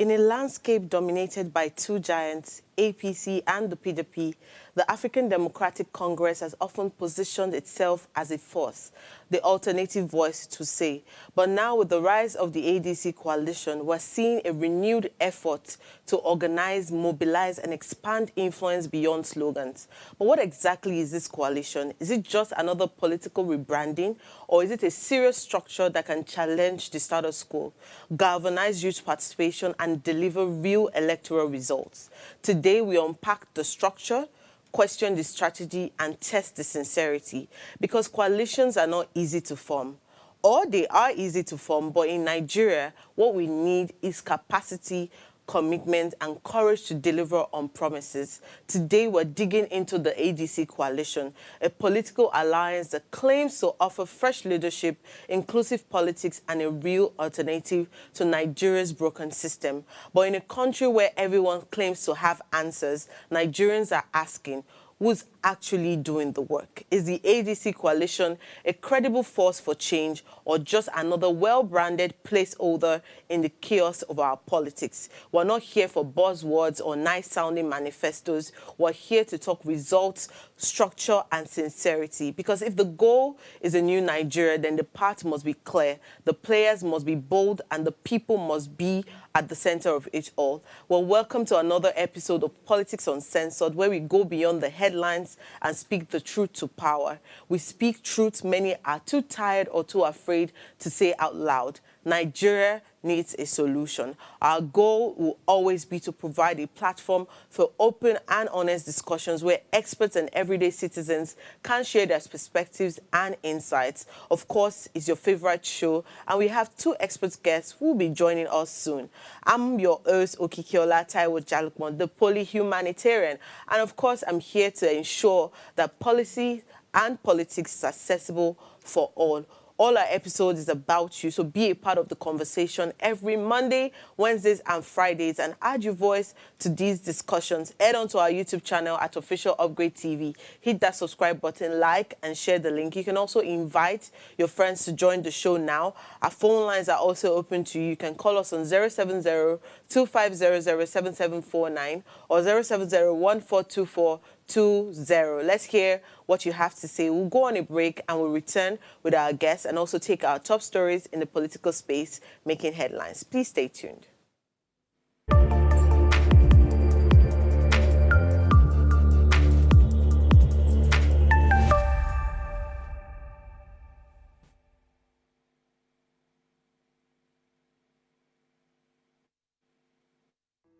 In a landscape dominated by two giants, APC and the PDP, the African Democratic Congress has often positioned itself as a force, the alternative voice to say. But now with the rise of the ADC coalition, we're seeing a renewed effort to organize, mobilize, and expand influence beyond slogans. But what exactly is this coalition? Is it just another political rebranding, or is it a serious structure that can challenge the status quo, galvanize youth participation, and deliver real electoral results? Today, we unpack the structure, question the strategy, and test the sincerity, because coalitions are not easy to form. Or they are easy to form, but in Nigeria, what we need is capacity, commitment, and courage to deliver on promises. Today, we're digging into the ADC coalition, a political alliance that claims to offer fresh leadership, inclusive politics, and a real alternative to Nigeria's broken system. But in a country where everyone claims to have answers, Nigerians are asking, who's actually doing the work? Is the ADC coalition a credible force for change, or just another well-branded placeholder in the chaos of our politics? We're not here for buzzwords or nice-sounding manifestos. We're here to talk results, structure, and sincerity. Because if the goal is a new Nigeria, then the path must be clear, the players must be bold, and the people must be at the center of it all. Well, welcome to another episode of Politics Uncensored, where we go beyond the headlines and speak the truth to power. We speak truth many are too tired or too afraid to say out loud. Nigeria needs a solution. Our goal will always be to provide a platform for open and honest discussions where experts and everyday citizens can share their perspectives and insights. Of course, it's your favorite show, and we have two expert guests who will be joining us soon. I'm your host, Okikiola Taiwo Jalukmon, the poly-humanitarian, and of course, I'm here to ensure that policy and politics is accessible for all. All our episodes is about you, so be a part of the conversation every Monday, Wednesdays, and Fridays, and add your voice to these discussions. Head on to our YouTube channel at Official Upgrade TV. Hit that subscribe button, like, and share the link. You can also invite your friends to join the show now. Our phone lines are also open to you. You can call us on 070-2500-7749 or 070-1424-20. Let's hear what you have to say. We'll go on a break and we'll return with our guests and also take our top stories in the political space making headlines. Please stay tuned.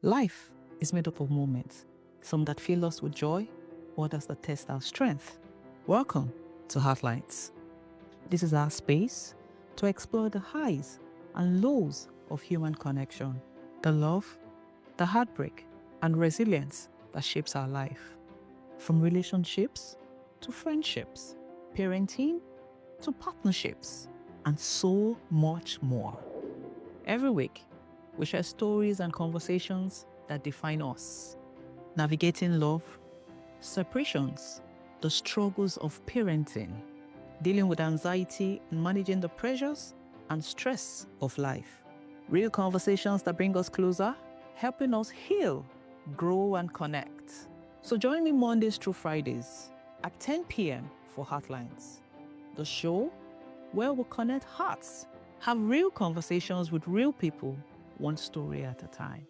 Life is made up of moments, some that fill us with joy, others that test our strength. Welcome to Heartlines. This is our space to explore the highs and lows of human connection, the love, the heartbreak, and resilience that shapes our life. From relationships to friendships, parenting to partnerships, and so much more. Every week, we share stories and conversations that define us, navigating love, separations, the struggles of parenting, dealing with anxiety and managing the pressures and stress of life. Real conversations that bring us closer, helping us heal, grow, and connect. So join me Mondays through Fridays at 10 p.m. for Heartlines, the show where we connect hearts, have real conversations with real people, one story at a time.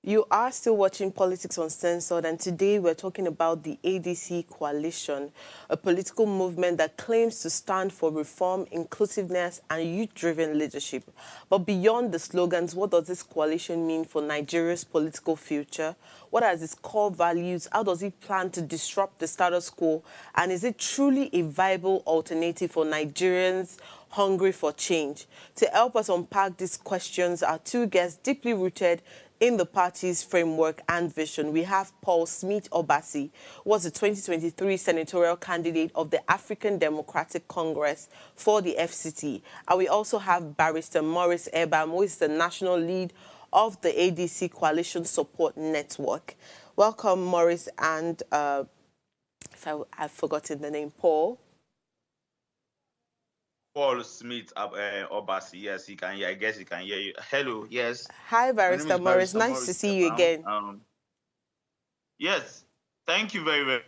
You are still watching Politics Uncensored, and today we're talking about the ADC coalition, a political movement that claims to stand for reform, inclusiveness, and youth-driven leadership. But beyond the slogans, what does this coalition mean for Nigeria's political future? What are its core values? How does it plan to disrupt the status quo? And is it truly a viable alternative for Nigerians hungry for change? To help us unpack these questions, our two guests deeply rooted in the party's framework and vision. We have Paul Smith-Obasi, who was the 2023 senatorial candidate of the African Democratic Congress for the FCT. And we also have Barrister Maurice Ebam, who is the national lead of the ADC Coalition Support Network. Welcome, Morris, and if I've forgotten the name, Paul. Paul Smith, Obasi. Yes, he can hear. I guess he can hear you. Hello. Yes, Hi, my name Barrister is Morris. Barrister Nice to Morris see you Stefan. again. Yes, thank you very, very,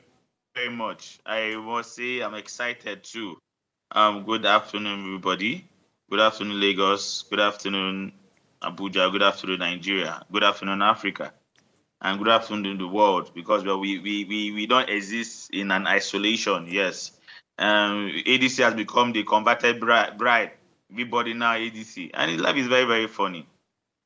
very much. I must say I'm excited too. Good afternoon, everybody. Good afternoon, Lagos. Good afternoon, Abuja. Good afternoon, Nigeria. Good afternoon, Africa. And good afternoon to the world, because we don't exist in an isolation. Yes. ADC has become the converted bride. Everybody now ADC. And life is very, very funny.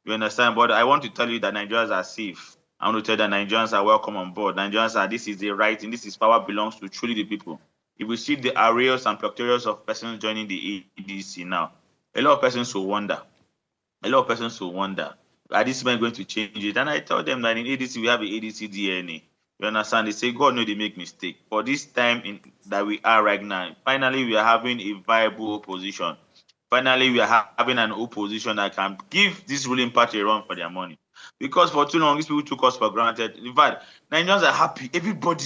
You understand? But I want to tell you that Nigerians are safe. I want to tell you that Nigerians are welcome on board. Nigerians are, this is the right thing. This is power belongs to truly the people. If we see the arrays and pictorials of persons joining the ADC now, a lot of persons will wonder. A lot of persons will wonder, are these men going to change it? And I tell them that in ADC, we have an ADC DNA. You understand? They say, God knows they make mistake. But this time that we are right now, finally, we are having a viable opposition. Finally, we are having an opposition that can give this ruling party a run for their money. Because for too long, these people took us for granted. In fact, Nigerians are happy. Everybody.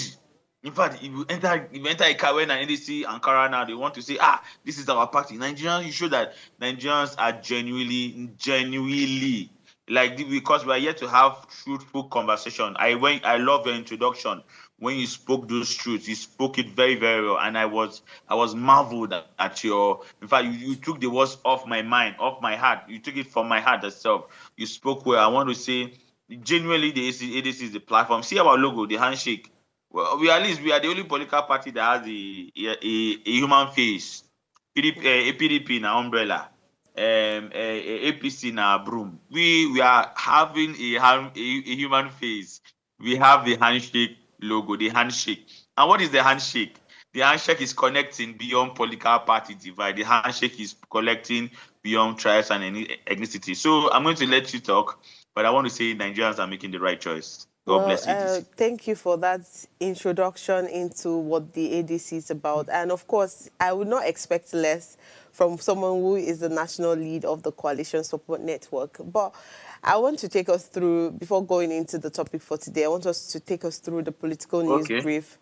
In fact, if you enter Ikawe and ADC Ankara now, they want to say, this is our party. Nigerians, you show that Nigerians are genuinely like, because we are yet to have truthful conversation. I love your introduction when you spoke those truths. You spoke it very, very well, and I was marveled at your. In fact, you took the words off my mind, off my heart. You took it from my heart itself. You spoke well. I want to say, genuinely, the ADC is the platform. See our logo, the handshake. Well, we are the only political party that has a human face. PDP na umbrella, APC na broom. We are having a human face. We have the handshake logo, the handshake. And what is the handshake? The handshake is connecting beyond political party divide. The handshake is connecting beyond tribes and ethnicity. So I'm going to let you talk, but I want to say Nigerians are making the right choice. God Well, bless ADC. thank you for that introduction into what the ADC is about. And of course, I would not expect less from someone who is the national lead of the Coalition Support Network. But I want to take us through, before going into the topic for today, I want us to take us through the political news Okay. brief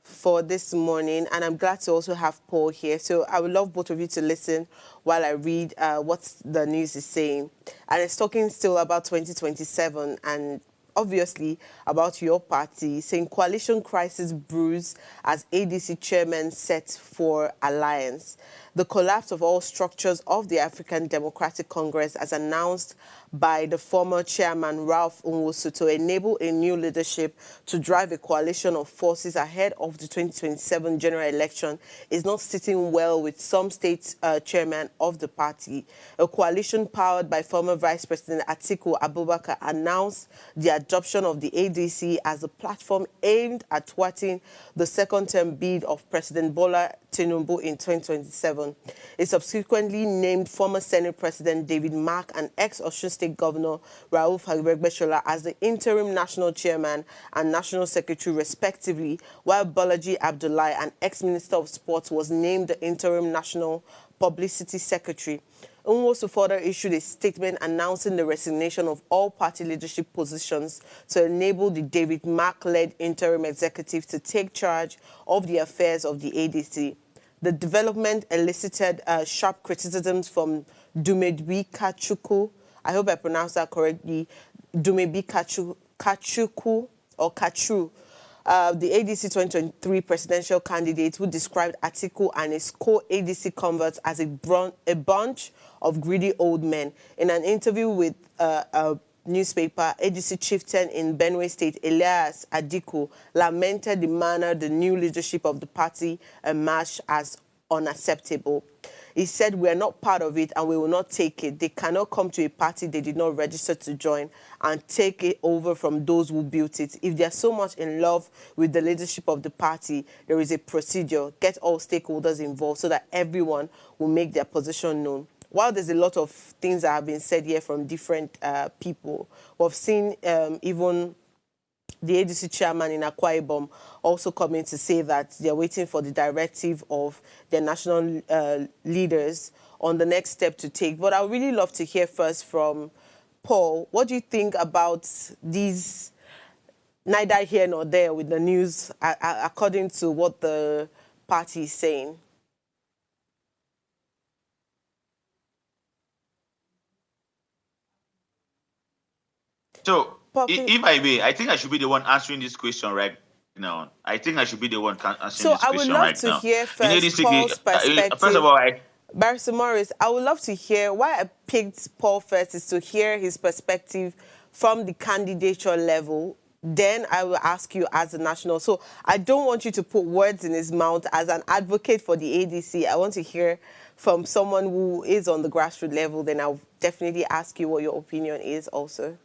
for this morning, and I'm glad to also have Paul here. So I would love both of you to listen while I read what the news is saying. And it's talking still about 2027 and obviously about your party, saying coalition crisis brews as ADC chairman set for alliance. The collapse of all structures of the African Democratic Congress, as announced by the former chairman Ralph Nwosu, to enable a new leadership to drive a coalition of forces ahead of the 2027 general election, is not sitting well with some state chairmen of the party. A coalition powered by former Vice President Atiku Abubakar announced the adoption of the ADC as a platform aimed at thwarting the second-term bid of President Bola Tinubu in 2027. It subsequently named former Senate President David Mark and ex-Osun State Governor Rauf Aribgbeshola as the interim national chairman and national secretary, respectively, while Bolaji Abdullahi, an ex-minister of sports, was named the interim national publicity secretary. Nwosu further issued a statement announcing the resignation of all party leadership positions to enable the David Mark-led interim executive to take charge of the affairs of the ADC. The development elicited sharp criticisms from Dumebi Kachuku. I hope I pronounced that correctly. Dumebi Kachuku or Kachu, the ADC 2023 presidential candidate, who described Atiku and his co-ADC converts as a bunch of greedy old men. In an interview with a newspaper, ADC chieftain in Benue State, Elias Adiku, lamented the manner the new leadership of the party emerged as unacceptable. He said, "We are not part of it and we will not take it. They cannot come to a party they did not register to join and take it over from those who built it. If they are so much in love with the leadership of the party, there is a procedure. Get all stakeholders involved so that everyone will make their position known." While there's a lot of things that have been said here from different people, we've seen even the ADC chairman in Akwa Ibom also coming to say that they're waiting for the directive of their national leaders on the next step to take. But I would really love to hear first from Paul. What do you think about these neither here nor there with the news, according to what the party is saying. So, Poppy, if I may, I think I should be the one answering this question right now. I think I should be the one answering so this I would question love right to now. hear You know, this first thing, Paul's first of perspective. all, Barrister Morris, I would love to hear why I picked Paul first is to hear his perspective from the candidature level. Then I will ask you as a national. So I don't want you to put words in his mouth as an advocate for the ADC. I want to hear from someone who is on the grassroots level. Then I'll definitely ask you what your opinion is also.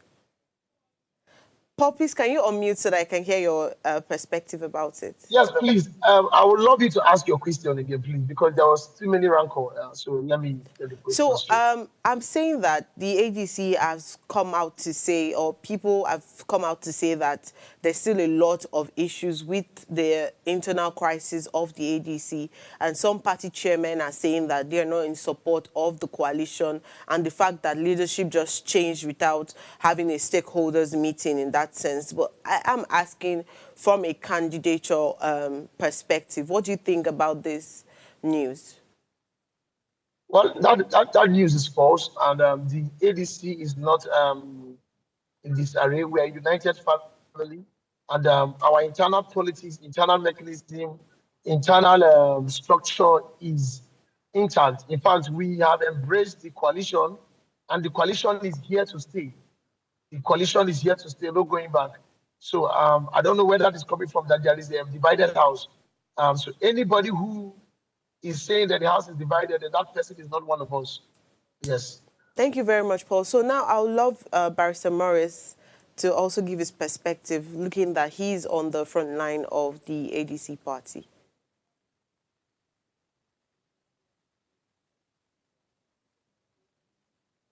Paul, please, can you unmute so that I can hear your perspective about it? Yes, please. I would love you to ask your question again, please, because there was too many rancor. So let me get the question So straight. I'm saying that the ADC has come out to say, or people have come out to say that there's still a lot of issues with the internal crisis of the ADC. And some party chairmen are saying that they're not in support of the coalition, and the fact that leadership just changed without having a stakeholders meeting in that sense. But I am asking from a candidature perspective, what do you think about this news? Well, that news is false, and the ADC is not in this array. We are a united family, and our internal politics, internal mechanism, internal structure is intact. In fact, we have embraced the coalition, and the coalition is here to stay. The coalition is here to stay, no going back. So I don't know where that is coming from, that there is a divided house. So anybody who is saying that the house is divided, and that person is not one of us. Yes. Thank you very much, Paul. So now I would love Barrister Morris to also give his perspective, looking that he's on the front line of the ADC party.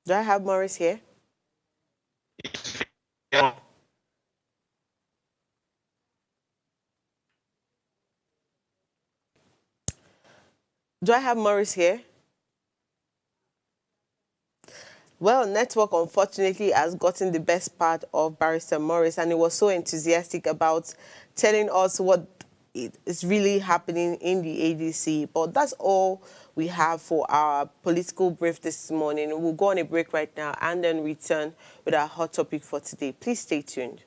Do I have Morris here? Yeah. Do I have Morris here? Well, network unfortunately has gotten the best part of Barrister Morris, and he was so enthusiastic about telling us what is really happening in the ADC. But that's all we have for our political brief this morning. We'll go on a break right now and then return with our hot topic for today. Please stay tuned.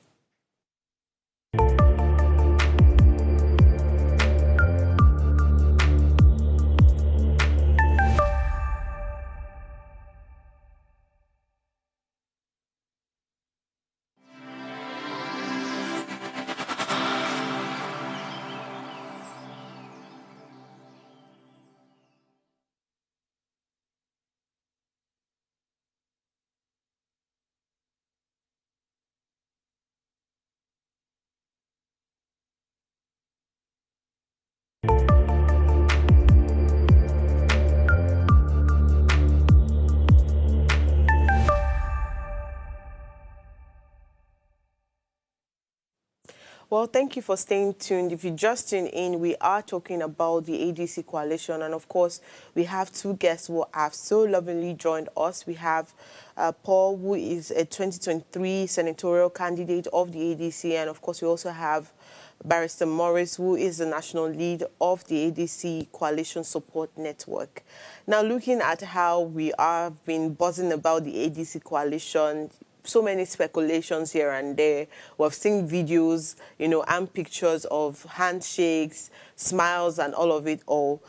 Well, thank you for staying tuned. If you just tuned in, we are talking about the ADC coalition. And of course, we have two guests who have so lovingly joined us. We have Paul, who is a 2023 senatorial candidate of the ADC. And of course, we also have Barrister Morris, who is the national lead of the ADC Coalition Support Network. Now, looking at how we have been buzzing about the ADC coalition, so many speculations here and there. We've seen videos, you know, and pictures of handshakes, smiles, and all of it all.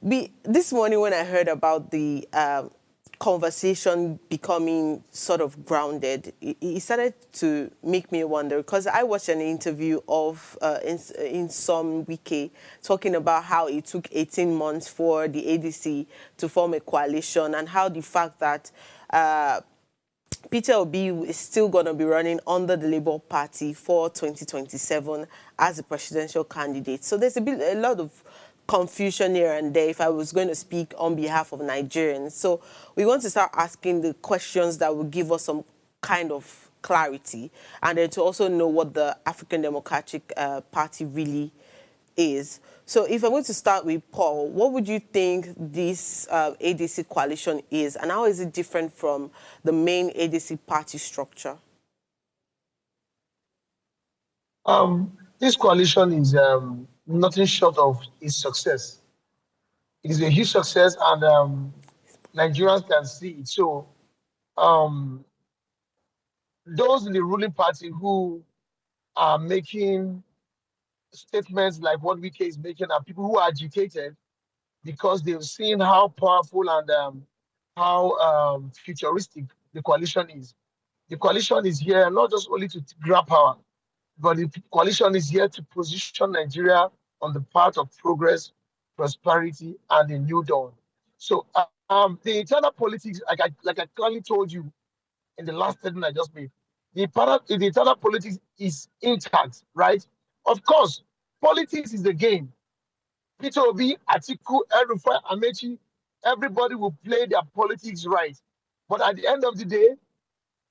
This morning when I heard about the conversation becoming sort of grounded, it started to make me wonder, because I watched an interview of in some wiki talking about how it took 18 months for the ADC to form a coalition, and how the fact that Peter Obi is still going to be running under the Labour Party for 2027 as a presidential candidate. So there's a lot of confusion here and there if I was going to speak on behalf of Nigerians. So we want to start asking the questions that will give us some kind of clarity, and then to also know what the African Democratic Party really is. So if I'm going to start with Paul, what would you think this ADC coalition is, and how is it different from the main ADC party structure? This coalition is nothing short of its success. It is a huge success, and Nigerians can see it. So, um, those in the ruling party who are making statements like what Wike is making are people who are agitated because they've seen how powerful and how futuristic the coalition is. The coalition is here not just only to grab power, but the coalition is here to position Nigeria on the path of progress, prosperity, and a new dawn. So the internal politics, like I clearly told you in the last statement I just made, the internal politics is intact, right? Of course, politics is the game. Peter Obi, Atiku, Erufai, Amechi, everybody will play their politics right. But at the end of the day,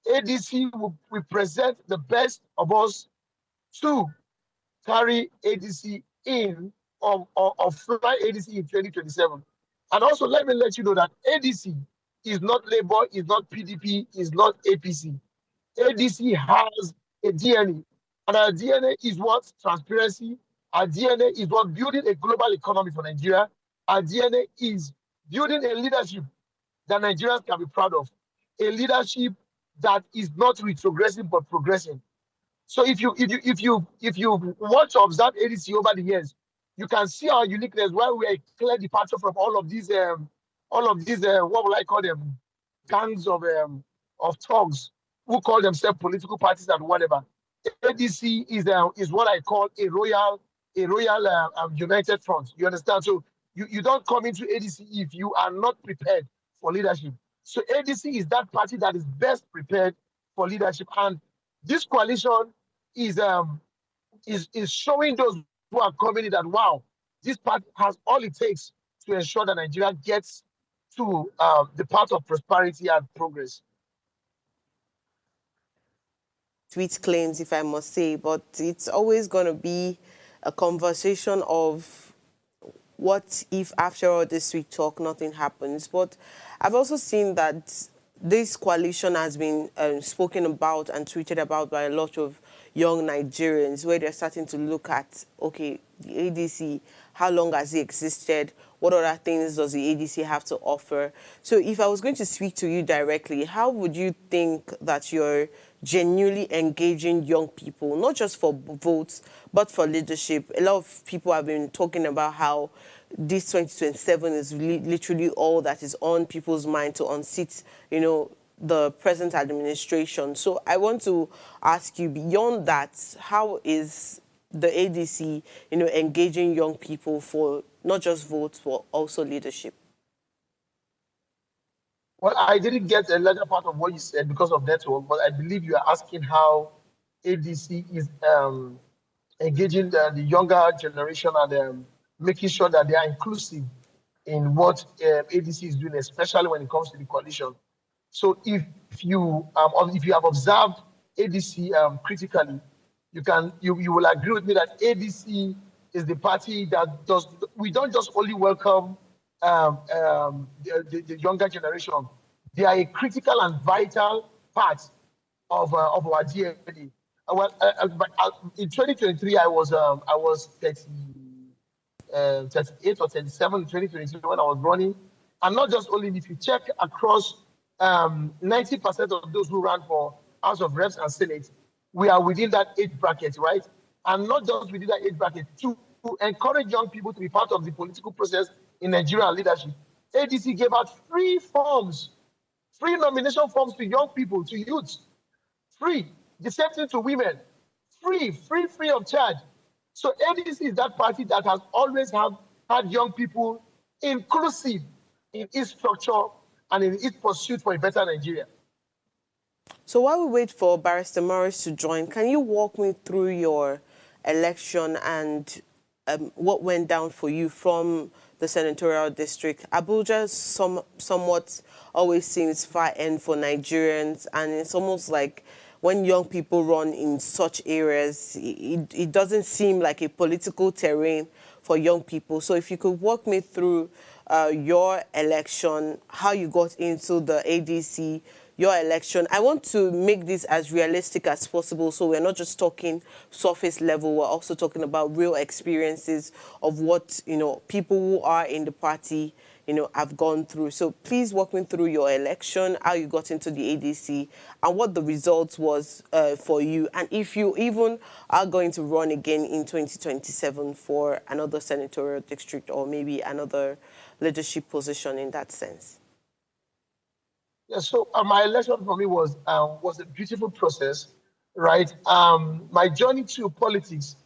ADC will represent the best of us to carry ADC in or fly ADC in 2027. And also, let me let you know that ADC is not Labour, is not PDP, is not APC. ADC has a DNA, and our DNA is what? Transparency. Our DNA is what? Building a global economy for Nigeria. Our DNA is building a leadership that Nigerians can be proud of, a leadership that is not retrogressing but progressing. So if you want to observe ADC over the years, you can see our uniqueness where we are a clear departure from all of these what will I call them, gangs of thugs who call themselves political parties and whatever. ADC is what I call a royal united front. You understand? So you don't come into ADC if you are not prepared for leadership. So ADC is that party that is best prepared for leadership, and this coalition is showing those who are coming in that wow, this party has all it takes to ensure that Nigeria gets to the path of prosperity and progress. Sweet claims, if I must say, but it's always going to be a conversation of what if after all this sweet talk nothing happens. But I've also seen that this coalition has been spoken about and tweeted about by a lot of young Nigerians, where they're starting to look at, okay, the ADC, how long has it existed? What other things does the ADC have to offer? So if I was going to speak to you directly, how would you think that you're genuinely engaging young people, not just for votes, but for leadership? A lot of people have been talking about how this 2027 is literally all that is on people's mind to unseat, the present administration. So I want to ask you, beyond that, how is the ADC, engaging young people for not just votes, but also leadership? Well, I didn't get a larger part of what you said because of network, but I believe you are asking how ADC is engaging the younger generation and making sure that they are inclusive in what ADC is doing, especially when it comes to the coalition. So if you have observed ADC critically, you will agree with me that ADC is the party that we don't just only welcome the younger generation. They are a critical and vital part of our DNA. In 2023, I was 38 or 37 in 2023 when I was running. And not just only, if you check across 90% of those who ran for House of Reps and Senate, we are within that age bracket, right? And not just within that age bracket, to encourage young people to be part of the political process in Nigerian leadership. ADC gave out free nomination forms to young people, to youth, free. The same thing to women, free of charge. So ADC is that party that has always had young people inclusive in its structure and in its pursuit for a better Nigeria. So while we wait for Barrister Morris to join, can you walk me through your election and what went down for you from the senatorial district? Abuja somewhat always seems far end for Nigerians, and it's almost like when young people run in such areas, it doesn't seem like a political terrain for young people. So if you could walk me through your election, how you got into the ADC, your election. I want to make this as realistic as possible, so we're not just talking surface level, we're also talking about real experiences of what, people who are in the party, have gone through. So please walk me through your election, how you got into the ADC, and what the results was for you, and if you even are going to run again in 2027 for another senatorial district or maybe another leadership position in that sense. Yeah, so my election for me was a beautiful process, right? My journey to politics,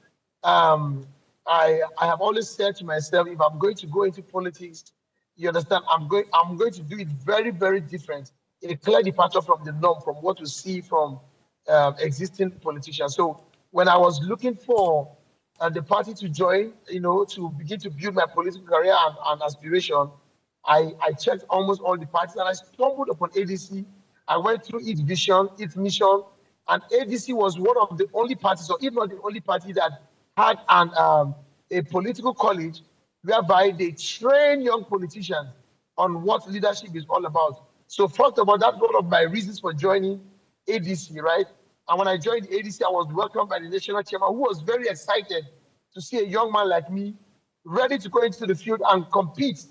I have always said to myself, if I'm going to go into politics, you understand, I'm going to do it very, very different, a clear departure from the norm, from what we see from existing politicians. So when I was looking for the party to join, to begin to build my political career and aspiration, I checked almost all the parties and I stumbled upon ADC. I went through its vision, its mission, and ADC was one of the only parties, or if not the only party, that had a political college whereby they train young politicians on what leadership is all about. So first of all, that's one of my reasons for joining ADC, right? And when I joined the ADC, I was welcomed by the national chairman, who was very excited to see a young man like me ready to go into the field and compete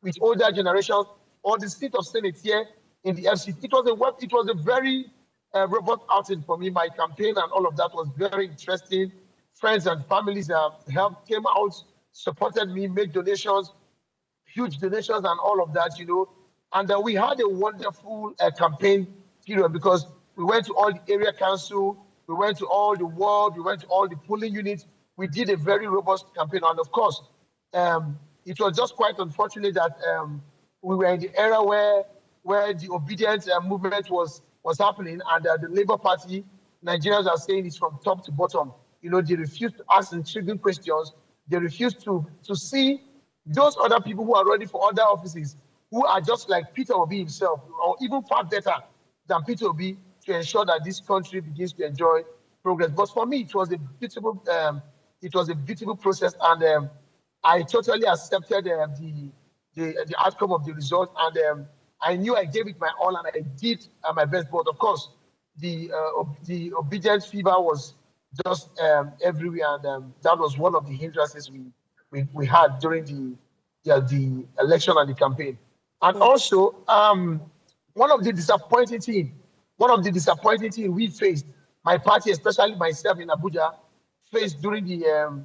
with older generations or the seat of Senate here in the FCT. It was a very robust outing for me. My campaign and all of that was very interesting. Friends and families came out, supported me, made donations, huge donations and all of that, And we had a wonderful campaign period because we went to all the area council, we went to all the ward, we went to all the polling units. We did a very robust campaign. And of course, it was just quite unfortunate that we were in the era where the obedience movement was happening, and the Labour Party, Nigerians are saying it's from top to bottom. They refused to ask intriguing questions. They refused to see those other people who are running for other offices, who are just like Peter Obi himself, or even far better than Peter Obi, to ensure that this country begins to enjoy progress. But for me, it was a beautiful process, and I totally accepted the outcome of the result, and I knew I gave it my all, and I did my best. But of course, the obedience fever was just everywhere, and that was one of the hindrances we had during the election and the campaign. And also, one of the disappointing things we faced, my party, especially myself in Abuja, faced during the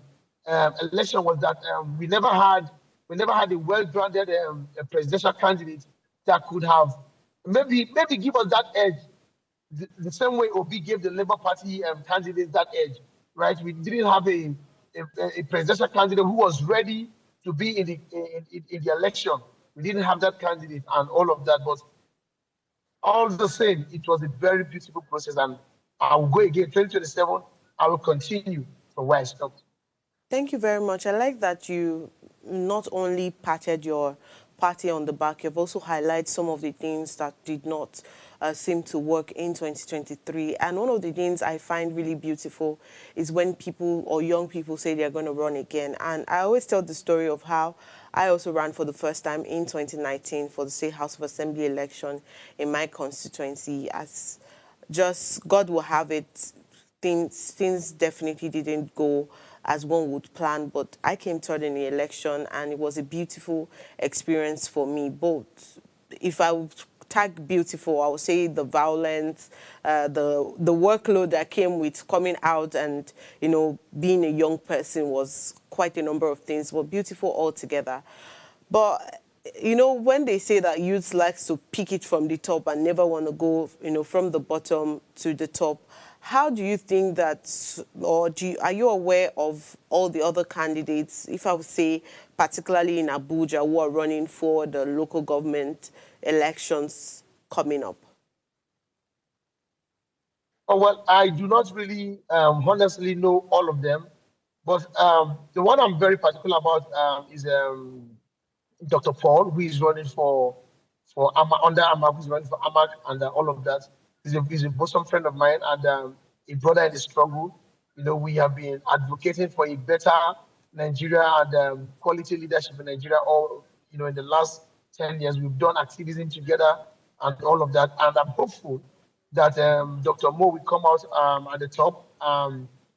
election, was that we never had a well-grounded presidential candidate that could have maybe give us that edge, the same way Obi gave the Labour Party candidates that edge, right? We didn't have a presidential candidate who was ready to be in the election. We didn't have that candidate and all of that, but all the same, it was a very beautiful process, and I will go again 2027. I will continue from where I stopped. Thank you very much. I like that you not only patted your party on the back, you've also highlighted some of the things that did not seem to work in 2023. And one of the things I find really beautiful is when people or young people say they're going to run again. And I always tell the story of how I also ran for the first time in 2019 for the State House of Assembly election in my constituency. As just God will have it, things definitely didn't go as one would plan, but I came third in the election, and it was a beautiful experience for me. Both, if I would tag beautiful, I would say the violence, the workload that came with coming out and, being a young person was quite a number of things, but beautiful altogether. But, when they say that youth likes to pick it from the top and never want to go, from the bottom to the top, how do you think that, or are you aware of all the other candidates, if I would say, particularly in Abuja, who are running for the local government elections coming up? Oh, well, I do not really honestly know all of them, but the one I'm very particular about is Dr. Paul, who is running for under AMAC, who's running for AMAC and all of that. He's a bosom friend of mine and a brother in the struggle. We have been advocating for a better Nigeria and quality leadership in Nigeria. All in the last 10 years, we've done activism together. and all of that. And I'm hopeful that Dr. Mo will come out at the top.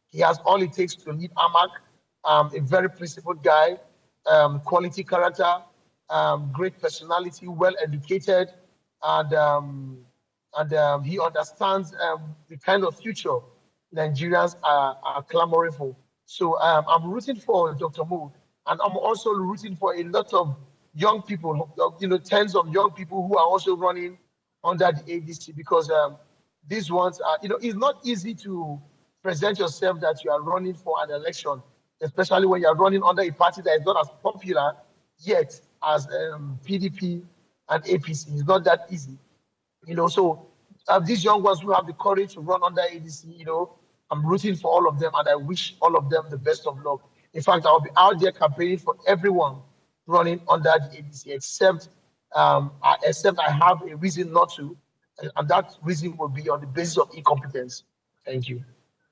He has all it takes to lead AMAC, a very principled guy, quality character, great personality, well educated, and he understands the kind of future Nigerians are clamoring for. So I'm rooting for Dr. Mo, and I'm also rooting for a lot of young people, tens of young people who are also running under the ADC, because these ones are, it's not easy to present yourself that you are running for an election, especially when you are running under a party that is not as popular yet as PDP and APC. It's not that easy. So these young ones who have the courage to run under ADC, I'm rooting for all of them, and I wish all of them the best of luck. In fact, I'll be out there campaigning for everyone running under the ADC, except I have a reason not to, and that reason will be on the basis of incompetence. Thank you.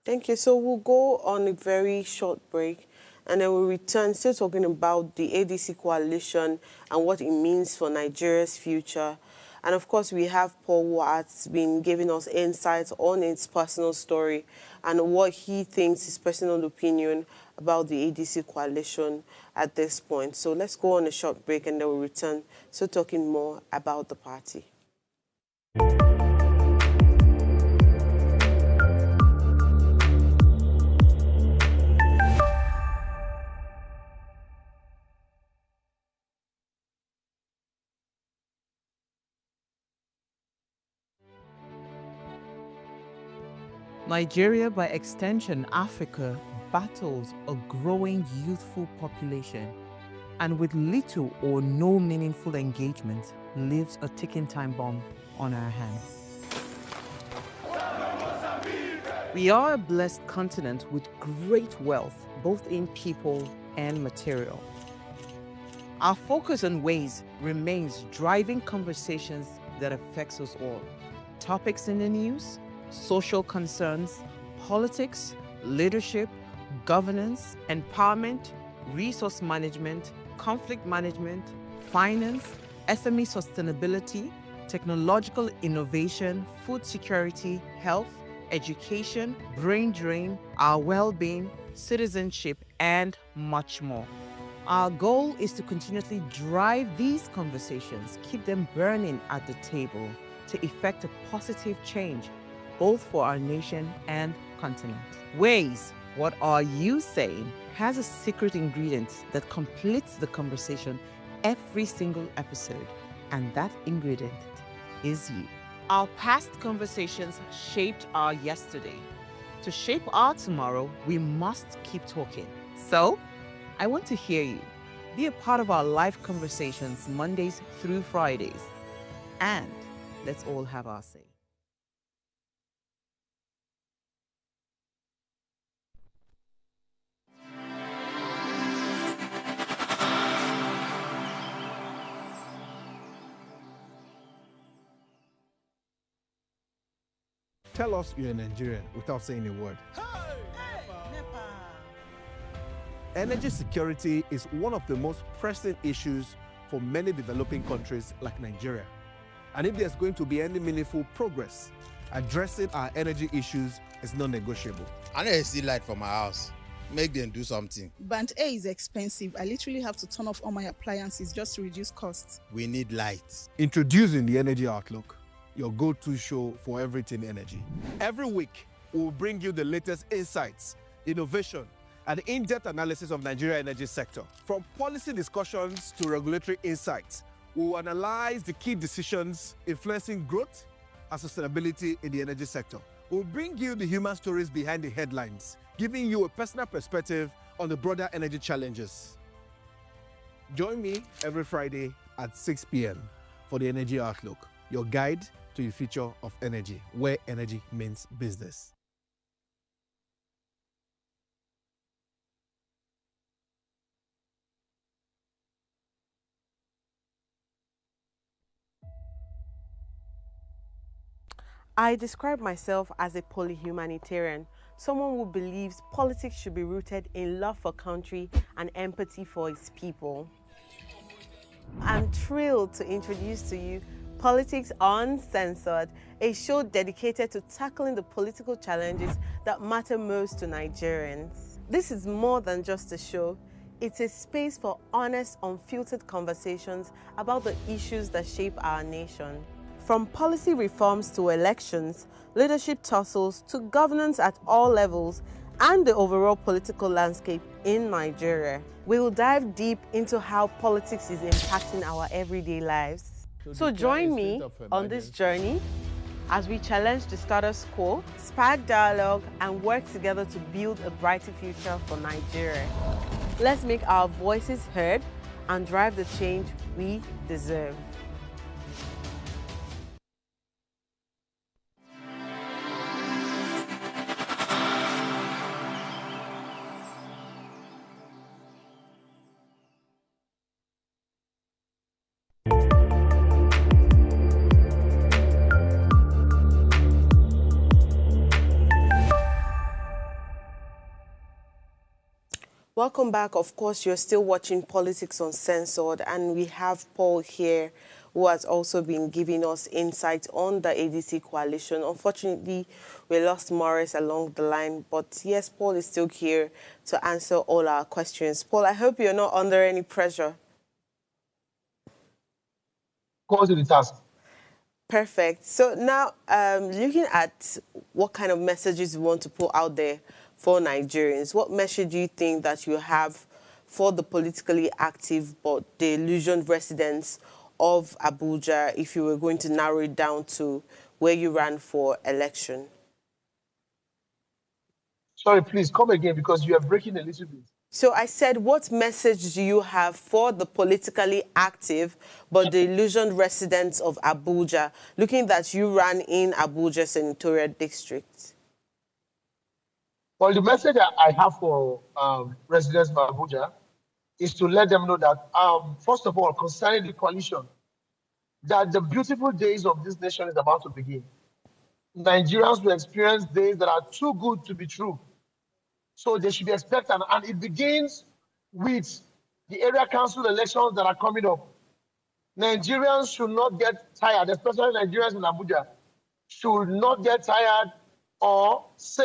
Thank you. So we'll go on a very short break, and then we'll return still talking about the ADC coalition and what it means for Nigeria's future. And of course, we have Paul, who has been giving us insights on his personal story and what he thinks, his personal opinion about the ADC coalition at this point. So let's go on a short break, and then we'll return still talking more about the party. Nigeria, by extension Africa, battles a growing youthful population, and with little or no meaningful engagement, lives a ticking time bomb on our hands. We are a blessed continent with great wealth, both in people and material. Our focus on ways remains driving conversations that affects us all. Topics in the news, social concerns, politics, leadership, governance, empowerment, resource management, conflict management, finance, SME sustainability, technological innovation, food security, health, education, brain drain, our well-being, citizenship, and much more. Our goal is to continuously drive these conversations, keep them burning at the table to effect a positive change both for our nation and continent. Ways, what are you saying, has a secret ingredient that completes the conversation every single episode, and that ingredient is you. Our past conversations shaped our yesterday. To shape our tomorrow, we must keep talking. So, I want to hear you. Be a part of our live conversations Mondays through Fridays. And let's all have our say. Tell us you're a Nigerian without saying a word. Energy security is one of the most pressing issues for many developing countries like Nigeria. And if there's going to be any meaningful progress, addressing our energy issues is non-negotiable. I need to see light for my house. Make them do something. Band A is expensive. I literally have to turn off all my appliances just to reduce costs. We need light. Introducing the Energy Outlook, your go-to show for everything energy. Every week, we'll bring you the latest insights, innovation, and in-depth analysis of Nigeria's energy sector. From policy discussions to regulatory insights, we'll analyze the key decisions influencing growth and sustainability in the energy sector. We'll bring you the human stories behind the headlines, giving you a personal perspective on the broader energy challenges. Join me every Friday at 6 p.m. for the Energy Outlook, your guide to the future of energy, where energy means business. I describe myself as a polyhumanitarian, someone who believes politics should be rooted in love for country and empathy for its people. I'm thrilled to introduce to you Politics Uncensored, a show dedicated to tackling the political challenges that matter most to Nigerians. This is more than just a show. It's a space for honest, unfiltered conversations about the issues that shape our nation. From policy reforms to elections, leadership tussles to governance at all levels, and the overall political landscape in Nigeria. We will dive deep into how politics is impacting our everyday lives. So join me on this journey as we challenge the status quo, spark dialogue, and work together to build a brighter future for Nigeria. Let's make our voices heard and drive the change we deserve. Welcome back. Of course, you're still watching Politics Uncensored, and we have Paul here, who has also been giving us insight on the ADC coalition. Unfortunately, we lost Morris along the line, but yes, Paul is still here to answer all our questions. Paul, I hope you're not under any pressure. Go to the task. Perfect. So now, looking at what kind of messages you want to put out there for Nigerians, what message do you think that you have for the politically active but the illusioned residents of Abuja if you were going to narrow it down to where you ran for election? Sorry, please come again because you are breaking a little bit. So I said, what message do you have for the politically active but the illusioned residents of Abuja, looking that you ran in Abuja Senatorial District? Well, the message I have for residents of Abuja is to let them know that, first of all, concerning the coalition, that the beautiful days of this nation is about to begin. Nigerians will experience days that are too good to be true. So they should be expectant. And it begins with the area council elections that are coming up. Nigerians should not get tired, especially Nigerians in Abuja, should not get tired or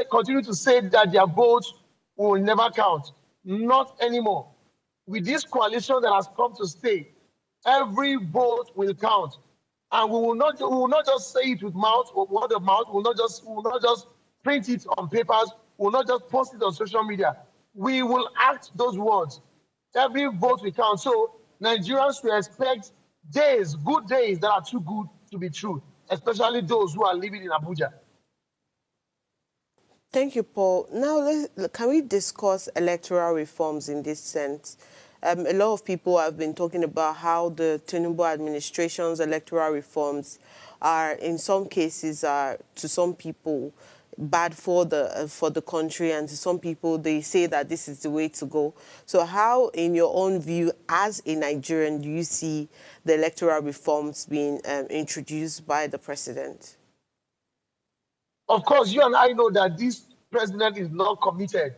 continue to say that their votes will never count. Not anymore. With this coalition that has come to stay, every vote will count. And we will not just say it with mouth or word of mouth. We will not just print it on papers. We will not just post it on social media. We will act those words. Every vote will count. So Nigerians will expect days, good days that are too good to be true, especially those who are living in Abuja. Thank you, Paul. Now, can we discuss electoral reforms in this sense? A lot of people have been talking about how the Tinubu administration's electoral reforms are, in some cases, to some people, bad for the country, and to some people, they say that this is the way to go. So how, in your own view, as a Nigerian, do you see the electoral reforms being introduced by the president? Of course, you and I know that this president is not committed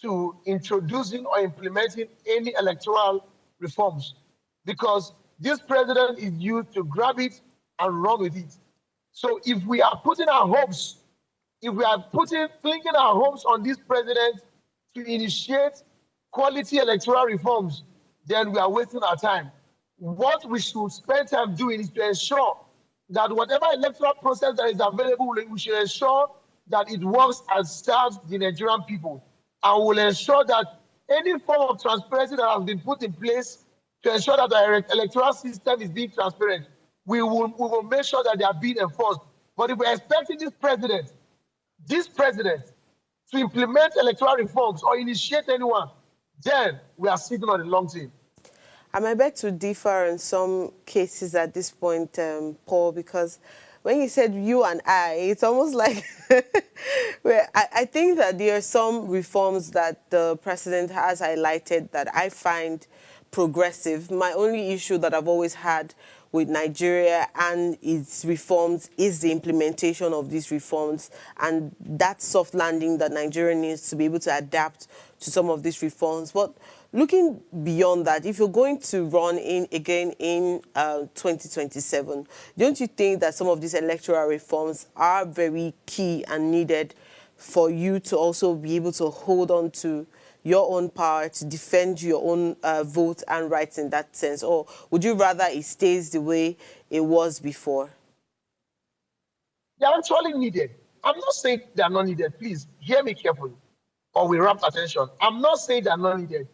to introducing or implementing any electoral reforms because this president is used to grab it and run with it. So if we are putting our hopes, if we are thinking our hopes on this president to initiate quality electoral reforms, then we are wasting our time. What we should spend time doing is to ensure that whatever electoral process that is available, we should ensure that it works and serves the Nigerian people. And will ensure that any form of transparency that has been put in place to ensure that the electoral system is being transparent, we will make sure that they are being enforced. But if we're expecting this president to implement electoral reforms or initiate anyone, then we are sitting on the long team. I might beg to differ in some cases at this point, Paul, because when you said you and I, it's almost like I think that there are some reforms that the president has highlighted that I find progressive. My only issue that I've always had with Nigeria and its reforms is the implementation of these reforms and that soft landing that Nigeria needs to be able to adapt to some of these reforms. But looking beyond that, if you're going to run in again in 2027, don't you think that some of these electoral reforms are very key and needed for you to also be able to hold on to your own power, to defend your own vote and rights in that sense? Or would you rather it stays the way it was before? They're actually needed. I'm not saying they're not needed. Please hear me carefully, or we wrap attention. I'm not saying they're not needed.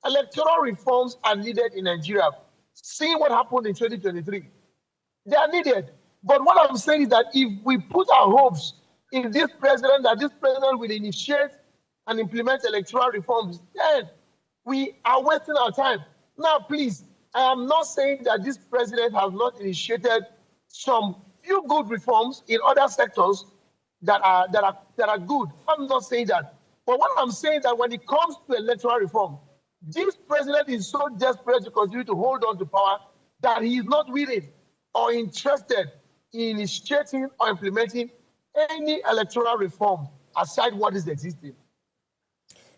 Electoral reforms are needed in Nigeria. See what happened in 2023. They are needed. But what I'm saying is that if we put our hopes in this president, that this president will initiate and implement electoral reforms, then we are wasting our time. Now, please, I am not saying that this president has not initiated some few good reforms in other sectors that are good. I'm not saying that. But what I'm saying is that when it comes to electoral reform, this president is so desperate to continue to hold on to power that he is not willing or interested in initiating or implementing any electoral reform aside what is existing.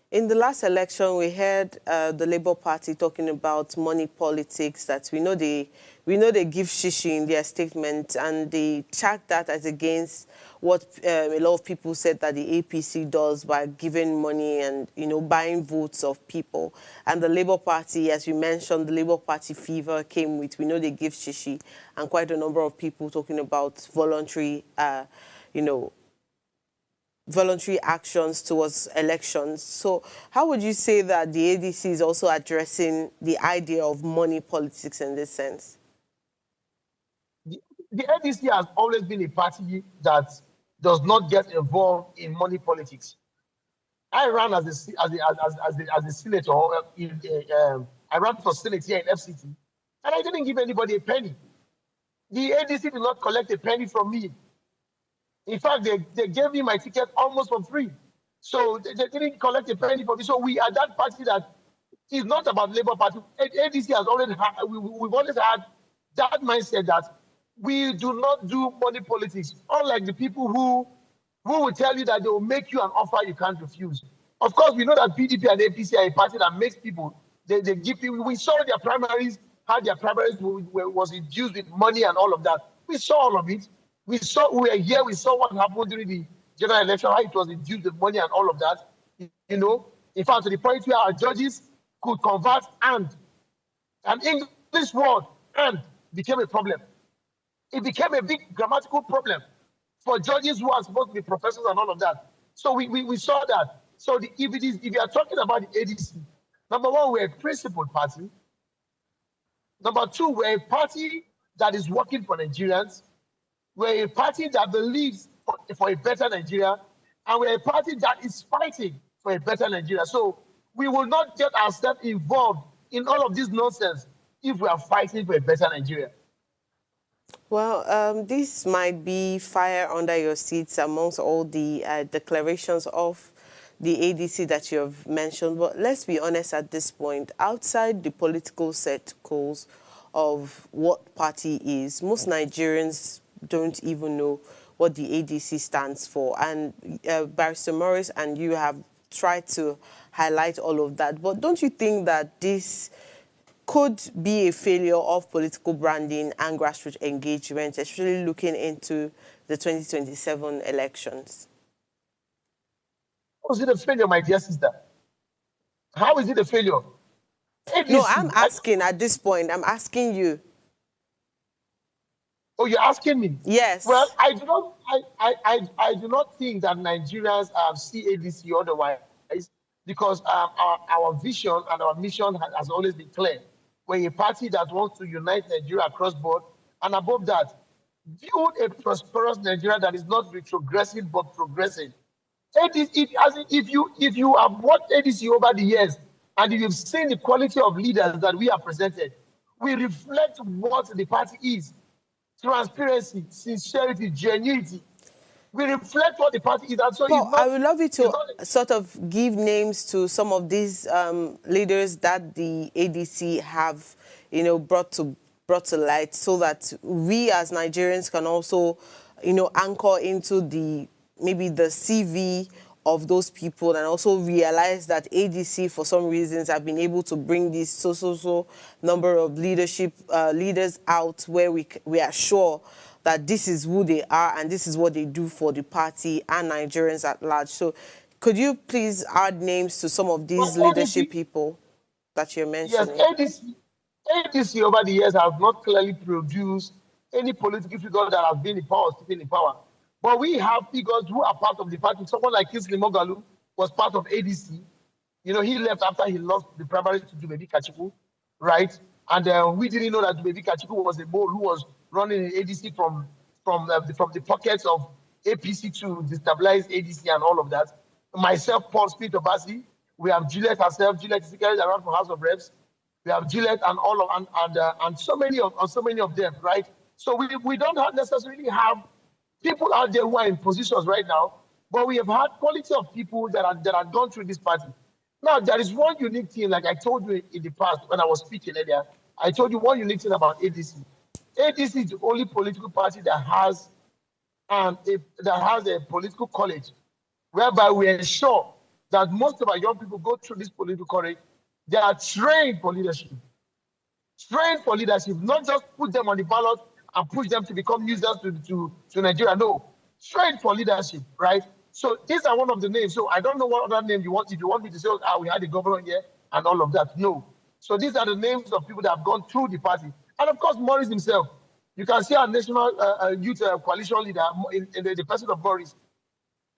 In the last election, we heard the Labour Party talking about money politics, that we know they give shishi in their statement, and they track that as against what a lot of people said that the APC does by giving money and, buying votes of people. And the Labour Party, as you mentioned, the Labour Party fever came with, we know they give shishi, and quite a number of people talking about voluntary, voluntary actions towards elections. So how would you say that the ADC is also addressing the idea of money politics in this sense? The ADC has always been a party that does not get involved in money politics. I ran as a senator. I ran for Senate here in FCT, and I didn't give anybody a penny. The ADC did not collect a penny from me. In fact, they gave me my ticket almost for free. So they didn't collect a penny for me. So we are that party that is not about Labour Party. ADC has already we've always had that mindset that we do not do money politics, unlike the people who will tell you that they will make you an offer you can't refuse. Of course, we know that PDP and APC are a party that makes people, they give people, we saw their primaries, how their primaries was induced with money and all of that. We saw all of it. We were here, we saw what happened during the general election, how it was induced with money and all of that. In fact, to the point where our judges could convert and an English word and became a problem. It became a big grammatical problem for judges who are supposed to be professors and all of that. So we saw that. So if you are talking about the ADC, number one, we're a principled party. Number two, we're a party that is working for Nigerians. We're a party that believes for a better Nigeria, and we're a party that is fighting for a better Nigeria. So we will not get ourselves involved in all of this nonsense if we are fighting for a better Nigeria. Well, this might be fire under your seats amongst all the declarations of the ADC that you have mentioned. But let's be honest at this point, outside the political circles of what party is, most Nigerians don't even know what the ADC stands for. And Barrister Morris and you have tried to highlight all of that. But don't you think that this could be a failure of political branding and grassroots engagement, especially looking into the 2027 elections? How is it a failure, my dear sister? How is it a failure? ADC, no, I'm asking at this point. I'm asking you. Oh, you're asking me? Yes. Well, I do not think that Nigerians see ADC otherwise, because our vision and our mission has always been clear. We're a party that wants to unite Nigeria across board, and above that, build a prosperous Nigeria that is not retrogressing but progressing. If you have watched ADC over the years, and if you've seen the quality of leaders that we have presented, we reflect what the party is. Transparency, sincerity, genuinity. We reflect what the party is. And so Paul, I would love you to sort of give names to some of these leaders that the ADC have, brought to brought to light so that we as Nigerians can also, anchor into maybe the CV of those people, and also realize that ADC, for some reasons, have been able to bring this so number of leaders out where we are sure that this is who they are and this is what they do for the party and Nigerians at large. So could you please add names to some of these leadership people that you're mentioning? Yes, ADC over the years have not clearly produced any political figure that has been in power, sitting in power. But we have figures who are part of the party. Someone like Kingsley Moghalu was part of ADC. He left after he lost the primary to Dumebi Kachiku, right? And we didn't know that Dumebi Kachiku was a bull who was running in ADC from the pockets of APC to destabilize ADC and all of that. Myself, Paul Smith Obasi, we have Juliet herself. Juliet is carried around for House of Reps. We have Juliet and all of and so many of them, right? So we don't necessarily have people out there who are in positions right now, but we have had quality of people that are gone through this party. Now there is one unique thing, like I told you in the past when I was speaking earlier. I told you one unique thing about ADC. ADC is the only political party that has a political college, whereby we ensure that most of our young people go through this political college. They are trained for leadership. Trained for leadership, not just put them on the ballot and push them to become users to Nigeria. No, trained for leadership, right? So these are one of the names. So I don't know what other name you want. If you want me to say, we had a governor here and all of that. No. So these are the names of people that have gone through the party. And of course, Morris himself. You can see our national youth coalition leader in the person of Morris.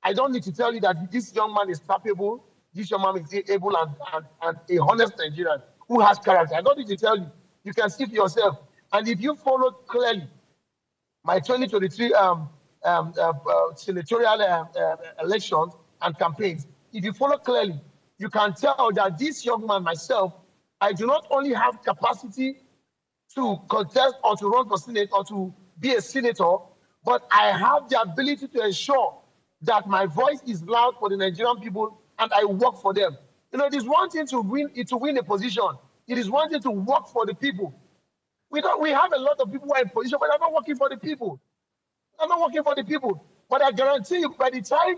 I don't need to tell you that this young man is capable. This young man is able and a honest Nigerian who has character. I don't need to tell you. You can see for yourself. And if you follow clearly my 2023 senatorial elections and campaigns, if you follow clearly, you can tell that this young man, myself, I do not only have capacity to contest or to run for Senate or to be a senator, but I have the ability to ensure that my voice is loud for the Nigerian people and I work for them. It is one thing to win a position. It is one thing to work for the people. We have a lot of people who are in position, but they're not working for the people. They're not working for the people. But I guarantee you, by the time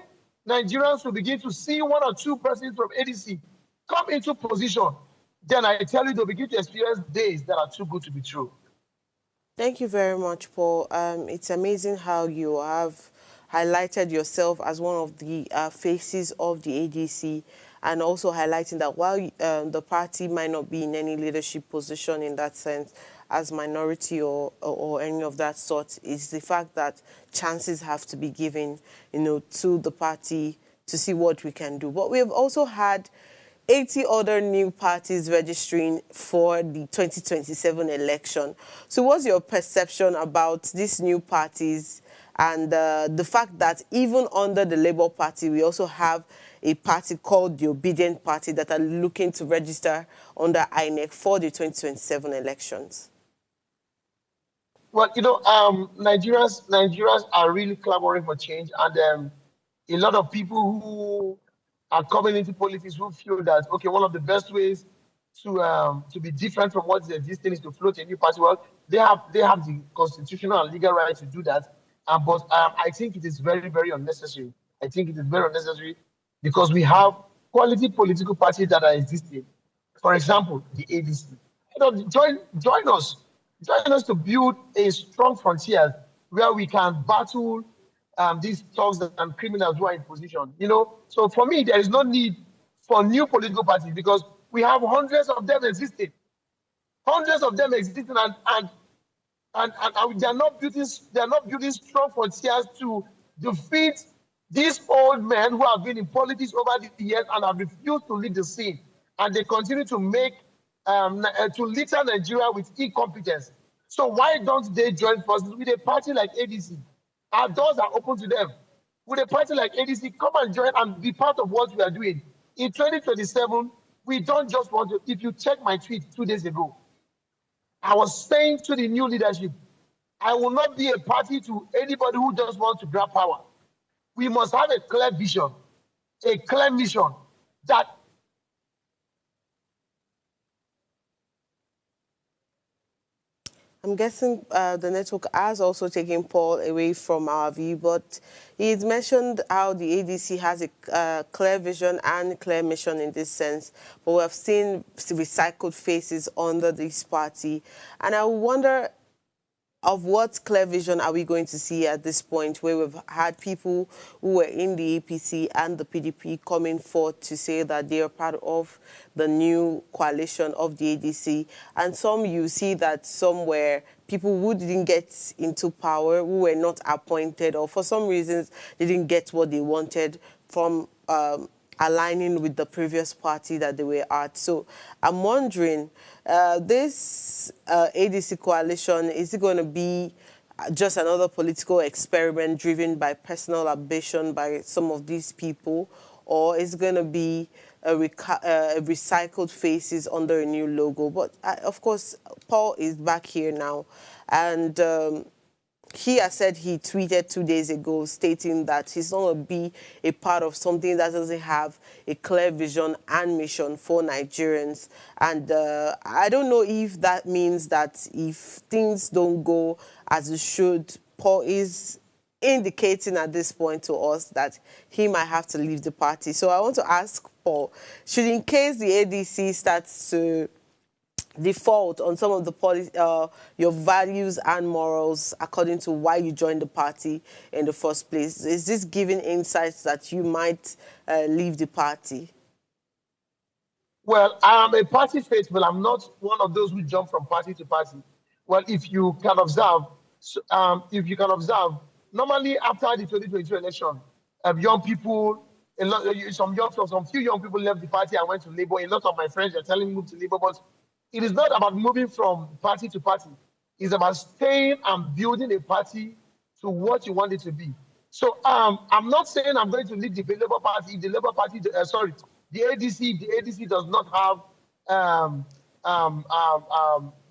Nigerians will begin to see one or two persons from ADC come into position, then I tell you they'll begin to experience days that are too good to be true. Thank you very much, Paul. It's amazing how you have highlighted yourself as one of the faces of the ADC, and also highlighting that while the party might not be in any leadership position in that sense, as minority or any of that sort, is the fact that chances have to be given, to the party to see what we can do. But we have also had 80 other new parties registering for the 2027 election. So what's your perception about these new parties and the fact that even under the Labour Party, we also have a party called the Obedient Party that are looking to register under INEC for the 2027 elections? Well, Nigerians are really clamoring for change, and a lot of people who are coming into politics who feel that, okay, one of the best ways to be different from what is existing is to float a new party. Well, they have the constitutional and legal right to do that, but I think it is very, very unnecessary. I think it is very unnecessary because we have quality political parties that are existing. For example, the ADC. Join us. Join us to build a strong frontier where we can battle these thugs and criminals who are in position. So for me, there is no need for new political parties because we have hundreds of them existing. Hundreds of them existing, and they're not building strong frontiers to defeat these old men who have been in politics over the years and have refused to lead the scene, and they continue to make to litter Nigeria with incompetence. So why don't they join forces with a party like ADC? Our doors are open to them. With a party like ADC, come and join and be part of what we are doing. In 2027, we don't just want to, if you check my tweet 2 days ago, I was saying to the new leadership, I will not be a party to anybody who just wants to grab power. We must have a clear vision, a clear mission that I'm guessing the network has also taken Paul away from our view, but he's mentioned how the ADC has a clear vision and clear mission in this sense. But we have seen recycled faces under this party. And I wonder, of what clear vision are we going to see at this point, where we've had people who were in the APC and the PDP coming forth to say that they are part of the new coalition of the ADC, and some you see that somewhere people who didn't get into power, who were not appointed, or for some reasons they didn't get what they wanted from aligning with the previous party that they were at. So I'm wondering, this ADC coalition, is it going to be just another political experiment driven by personal ambition by some of these people, or is it going to be a recycled faces under a new logo? But of course, Paul is back here now, and he has said, he tweeted 2 days ago stating that he's not going to be a part of something that doesn't have a clear vision and mission for Nigerians. And I don't know if that means that if things don't go as it should, Paul is indicating at this point to us that he might have to leave the party. So I want to ask Paul, should in case the ADC starts to default on some of the your values and morals according to why you joined the party in the first place, is this giving insights that you might leave the party? Well, I'm a party faithful. I'm not one of those who jump from party to party. Well, if you can observe, normally after the 2022 election, young people, some few young people left the party and went to Labour. A lot of my friends are telling me move to Labour, but it is not about moving from party to party. It's about staying and building a party to what you want it to be. So I'm not saying I'm going to leave the Labour Party. The Labour Party, the ADC does not have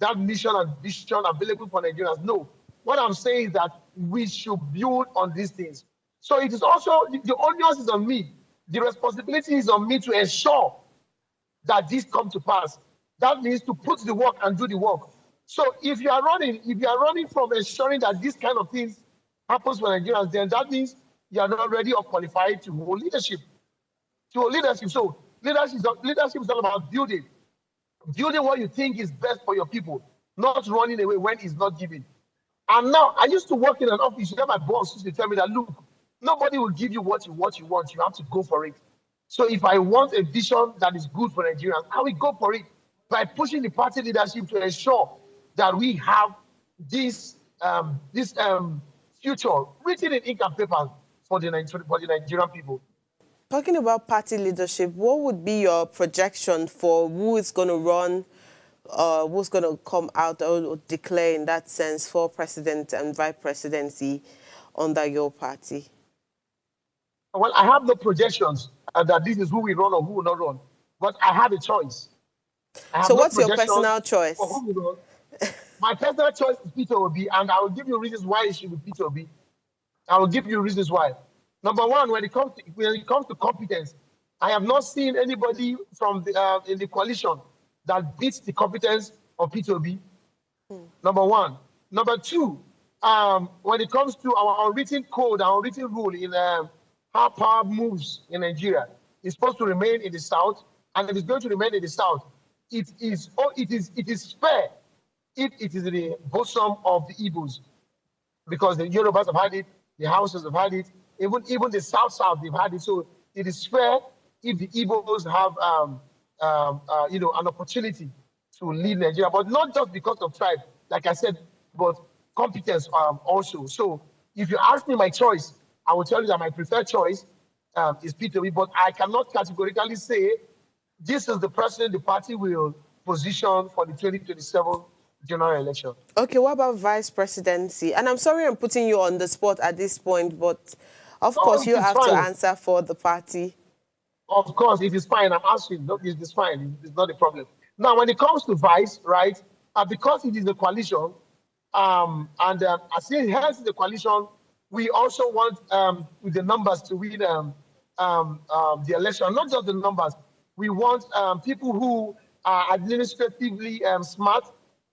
that mission and vision available for Nigerians. No. What I'm saying is that we should build on these things. So it is also, the onus is on me. The responsibility is on me to ensure that this comes to pass. That means to put the work and do the work. So if you are running from ensuring that this kind of things happens for Nigerians, then that means you are not ready or qualified to hold leadership. So leadership is all about building what you think is best for your people, not running away when it's not given. And now I used to work in an office where my boss used to tell me that, look, nobody will give you what you want. You have to go for it. So if I want a vision that is good for Nigerians, I will go for it by pushing the party leadership to ensure that we have this future written in ink and paper for the Nigerian people. Talking about party leadership, what would be your projection for who is going to run, who's going to come out or declare in that sense for president and vice presidency under your party? Well, I have no projections that this is who will run or who will not run, but I have a choice. So what's your personal choice? My personal choice is Peter Obi, and I will give you reasons why it should be Peter Obi. I will give you reasons why. Number one, when it comes to competence, I have not seen anybody from in the coalition that beats the competence of Peter Obi. Number one. Number two, when it comes to our unwritten code, our unwritten rule in how power moves in Nigeria, it's supposed to remain in the south, and if it's going to remain in the south, it is fair if it is in the bosom of the Igbos, because the Yorubas have had it, the Hausas have had it, even the South they've had it. So it is fair if the Igbos have an opportunity to lead Nigeria, but not just because of tribe, like I said, but competence also. So if you ask me my choice, I will tell you that my preferred choice is Peter Obi, but I cannot categorically say this is the person the party will position for the 2027 general election. Okay, what about vice presidency? And I'm sorry I'm putting you on the spot at this point, but of course you have to answer for the party. Of course, it is fine. I'm answering. It is fine. It's not a problem. Now, when it comes to vice, right, because it is a coalition, as it is a coalition, we also want with the numbers to win the election. Not just the numbers. We want people who are administratively smart,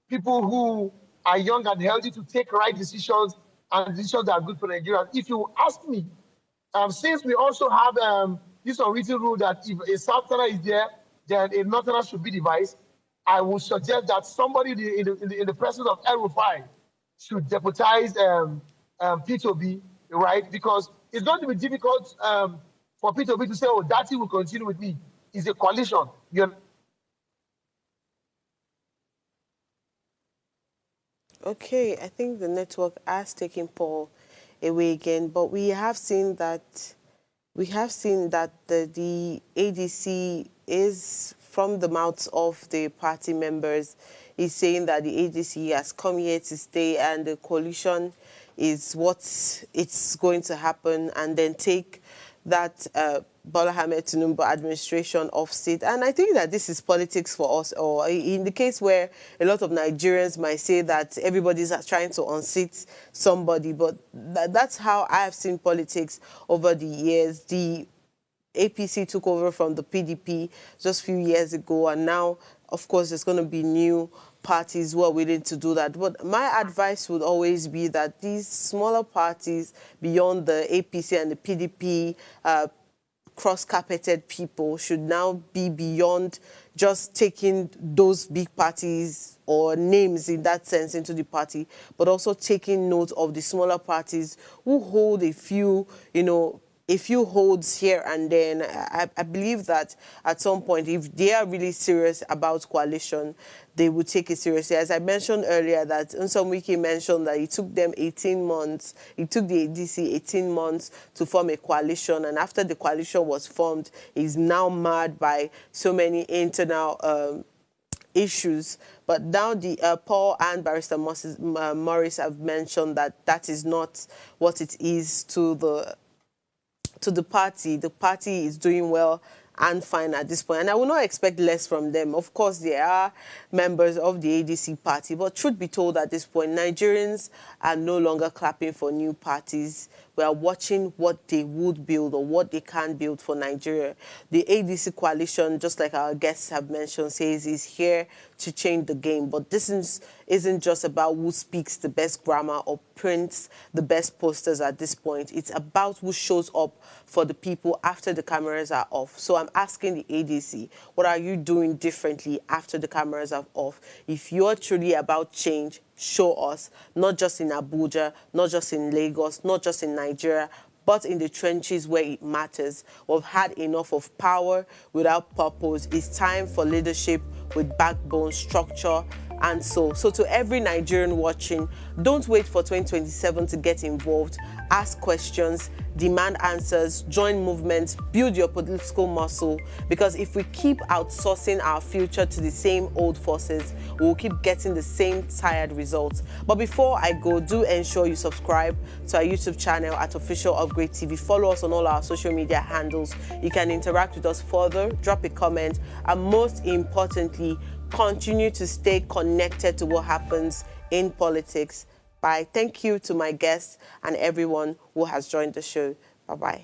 people who are young and healthy to take right decisions and decisions that are good for Nigerians. If you ask me, since we also have this unwritten rule that if a Southerner is there, then a Northerner should be the vice, I would suggest that somebody in the presence of El Rufai should deputize P2B, right? Because it's going to be difficult for P2B to say, oh, Dati will continue with me. It's a coalition. Okay, I think the network has taken Paul away again, but we have seen that the ADC is, from the mouths of the party members, is saying that the ADC has come here to stay and the coalition is what it's going to happen, and then take that Bola Ahmed Tinubu administration off seat. And I think that this is politics for us, or in the case where a lot of Nigerians might say that everybody's trying to unseat somebody, but that's how I have seen politics over the years. The APC took over from the PDP just a few years ago, and now, of course, there's going to be new parties who are willing to do that. But my advice would always be that these smaller parties beyond the APC and the PDP, cross-carpeted people, should now be beyond just taking those big parties or names in that sense into the party, but also taking note of the smaller parties who hold a few, a few holds here and then. I believe that at some point, if they are really serious about coalition, they would take it seriously. As I mentioned earlier, that Nsomwike mentioned that it took them 18 months, it took the ADC 18 months to form a coalition, and after the coalition was formed, is now marred by so many internal issues. But now the Paul and Barrister Morris have mentioned that that is not what it is to the party. The party is doing well and fine at this point. And I will not expect less from them. Of course, there are members of the ADC party, but truth be told, at this point, Nigerians are no longer clapping for new parties. We are watching what they would build or what they can build for Nigeria. The ADC coalition, just like our guests have mentioned, says is here to change the game. But this isn't just about who speaks the best grammar or prints the best posters at this point. It's about who shows up for the people after the cameras are off. So I'm asking the ADC, what are you doing differently after the cameras are off? If you're truly about change, show us, not just in Abuja, not just in Lagos, not just in Nigeria, but in the trenches where it matters. We've had enough of power without purpose. It's time for leadership with backbone, structure, and soul. So to every Nigerian watching, don't wait for 2027 to get involved. Ask questions, demand answers, join movements, build your political muscle, because if we keep outsourcing our future to the same old forces, we'll keep getting the same tired results. But before I go, do ensure you subscribe to our YouTube channel at Official Upgrade TV. Follow us on all our social media handles. You can interact with us further, drop a comment, and most importantly, continue to stay connected to what happens in politics. Bye. Thank you to my guests and everyone who has joined the show. Bye-bye.